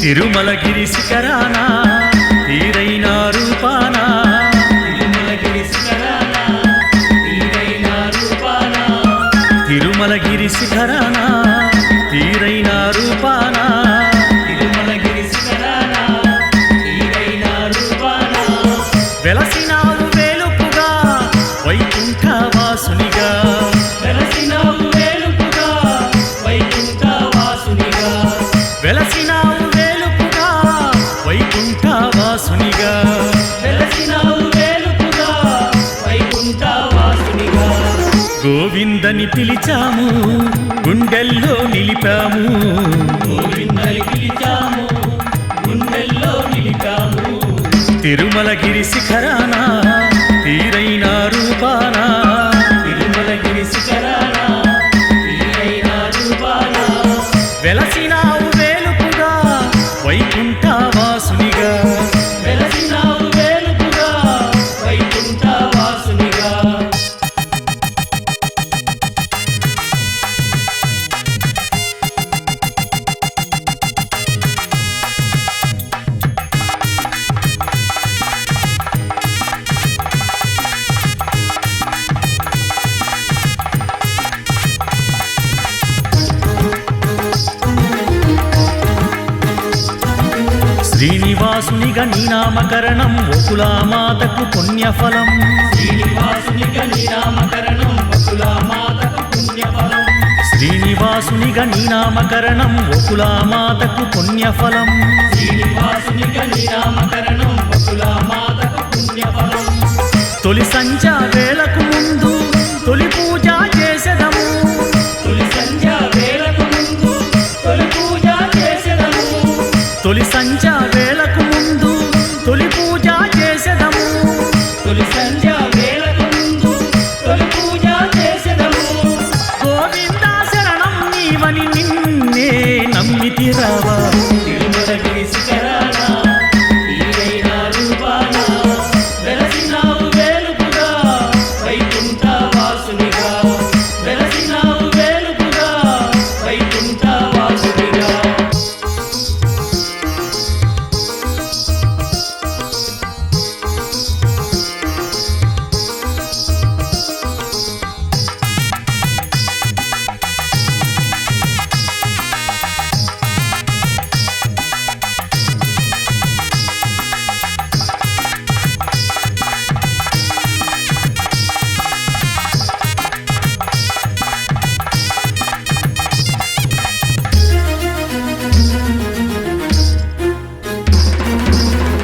తిరుమలగిరి శిఖరాన తీరైన రూపాన తిరుమలగిరి శిఖరాన తీరైన రూపాన తిరుమలగిరి శిఖరాన తీరైన రూపాన తిరుమలగిరి శిఖరాన తీరైన రూపాన వెలసినావు వేలుపుగా వైకుంఠ వాసునిగా వెలసినావు వేలుపుగా వైకుంఠ వాసునిగా వెలసినావు వేలుపుగా వైకుంఠ వాసునిగా వెలసినావు వేలుపుగా వైకుంఠ వాసునిగా గోవిందని పిలిచాము గుండెల్లో నిలిపాము గోవిందని పిలిచాము గుండెల్లో నిలిపాము తిరుమలగిరి శిఖరాన తీరైన రూపాన తిరుమలగిరి శిఖరాన తీరైన రూపాన వెలసినావు వేలుపుగా వైకుంఠ వాసునిగా వెలసినావు వేలుపుగా వైకుంఠ వాసునిగా శ్రీనివాసునిగా నీ నామకరణం ఒకులామాతకు పుణ్యఫలం శ్రీనివాసునిగా నీ నామకరణం వకులామాతకు పుణ్యఫలం శ్రీనివాసునిగా నీ నామకరణం ఒకులామాతకు పుణ్యఫలం శ్రీనివాసునిగా నీ నామకరణం వకులామాతకు పుణ్యఫలం తొలి సంధ్య వేలకు ముందు తొలి పూజ చేసెదము తొలి సంధ్య వేళకు ముందు తొలి పూజ చేసెదము తొలి సంధ్య వేలకు ముందు తొలి పూజ చేసెదము తొలి సంధ్య వేళకు ముందు తొలి పూజ చేసెదము గోవింద శరణం నీవని నిన్నే నమ్మితిరావా తిరుమలగిరి శిఖరాన తీరైన రూపాన వెలసినావు వేలుపుగా వైకుంఠ వాసునిగా వెలసినావు వేలుపుగా వైకుంఠ వాసునిగా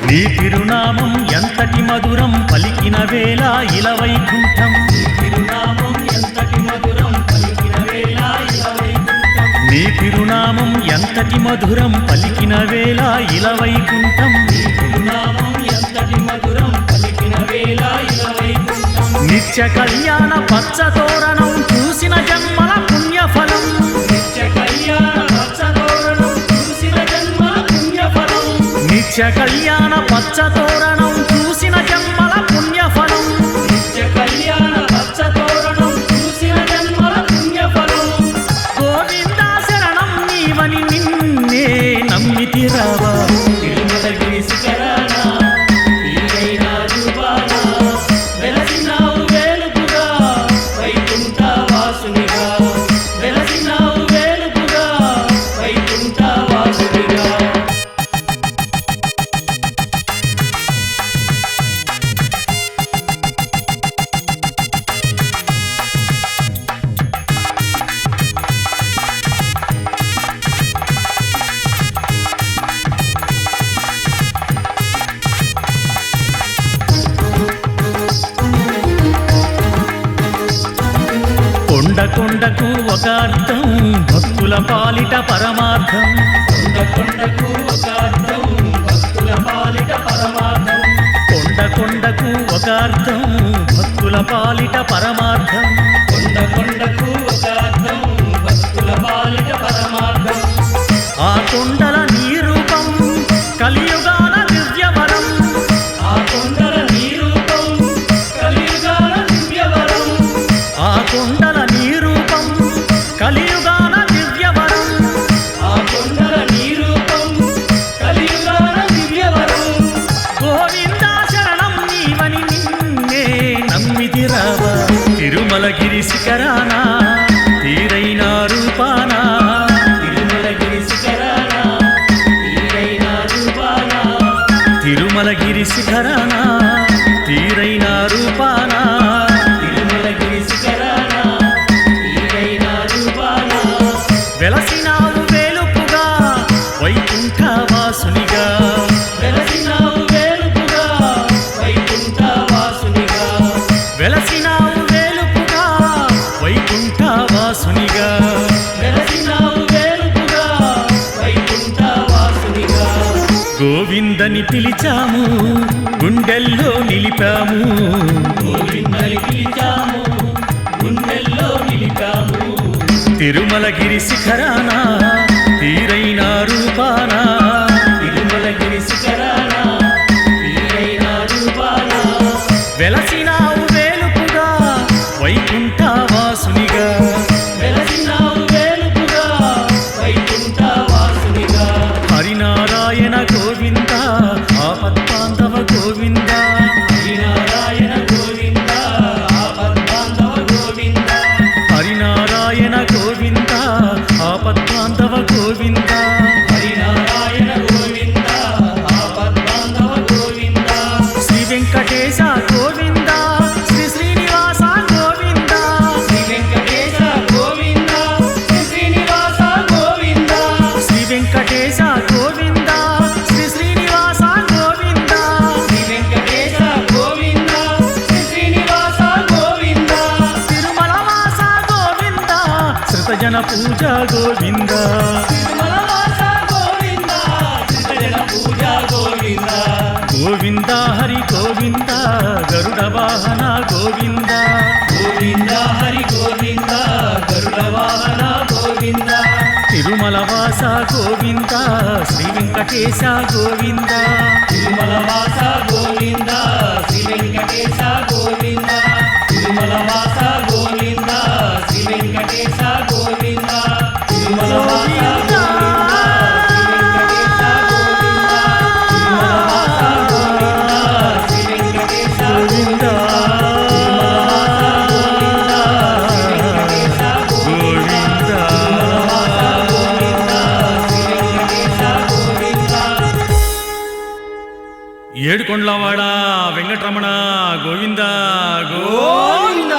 నీ తిరునామం ఎంతటి మధురం పలికిన వేళ ఇలవైకుంఠం తిరునామం ఎంతటి మధురం పలికిన వేళ ఇలవైకుంఠం నీ తిరునామం ఎంతటి మధురం పలికిన వేళ ఇలవైకుంఠం తిరునామం ఎంతటి మధురం పలికిన వేళ ఇలవైకుంఠం నిత్య కళ్యాణ పచ్చ తోరణం చూసిన జన్మల పుణ్యఫలం నిత్య కళ్యాణ పచ్చతోరణం చూసిన జన్మల పుణ్యఫలం నిత్య కళ్యాణ పచ్చ తోరణం చూసిన జన్మల పుణ్యఫలం నిత్య కళ్యాణ పచ్చతోరణం చూసిన జన్మల పుణ్యఫలం గోవింద శరణం నీవని నిన్నే నమ్మితిరావా తిరుమలగిరి శిఖరాన తీరైన రూపాన వెలసినావు వేలుపుగా వైకుంఠ వాసునిగా వెలసినావు వేలుపుగా వైకుంఠ వాసునిగా కొండ కొండకు ఒక అర్థం భక్తుల పాలిట పరమార్థం కొండ కొండకు ఒక అర్థం భక్తుల పాలిట పరమార్థం కొండ కొండకు ఒక అర్థం భక్తుల పాలిట పరమార్థం కొండ కొండకు ఒక అర్థం భక్తుల పాలిట పరమార్థం ఆ కొండల నీ రూపం కలియుగాల దివ్యవరం ఆ కొండల నీ రూపం కలియుగాల దివ్యవరం ఆ కొండల నీ రూపం కలియుగాల దివ్యవరం ఆ కొండల నీ రూపం వాసునిగా వెలసినావు వేలుపుగా వైకుంఠ వాసునిగా గోవిందని పిలిచాము గుండెల్లో నిలిపాము గోవిందని పిలిచాము గుండెల్లో నిలిపాము తిరుమలగిరి శిఖరాన తీరైన రూపాన తిరుమలగిరి శిఖరాన తీరైన రూపాన వెలసినావు వేలుపుగా వైకుంఠ వాసునిగా వెలసినావు వేలుపుగా వైకుంఠ వాసునిగా హరినారాయణ గోవింద ఆపద్బాంధవ గోవింద హరినారాయణ గోవింద ఆపద్బాంధవ గోవింద హరినారాయణ గోవింద ఆపద్బాంధవ గోవింద హరినారాయణ గోవింద ఆపద్బాంధవ గోవింద శ్రీ వెంకటేశ గోవింద శ్రీ శ్రీనివాస గోవింద శ్రీ వెంకటేశ గోవింద శ్రీ శ్రీనివాస గోవింద శ్రీ వెంకటేశ గోవింద శ్రీ శ్రీనివాస గోవింద శ్రీ వెంకటేశ గోవింద శ్రీ శ్రీనివాస గోవింద తిరుమల వాస గోవింద శృతజన పూజ గోవింద తిరుమల వాస గోవింద శ్రీజన పూజ గోవింద గోవింద హరి గోవింద గరుడ వాహన గోవింద గోవింద హరి గోవింద గరుడ వాహన గోవింద తిరుమల వాస గోవింద శ్రీ వెంకటేశ గోవింద తిరుమల వాస గోవింద శ్రీ వెంకటేశ గోవింద తిరుమల వాస గోవింద శ్రీ వెంకటేశ గోవింద తిరుమల వాస గోవింద శ్రీ వెంకటేశ గోవింద గోవింద ఏడుకొండలవాడ వెంకటరమణ గోవింద గోవింద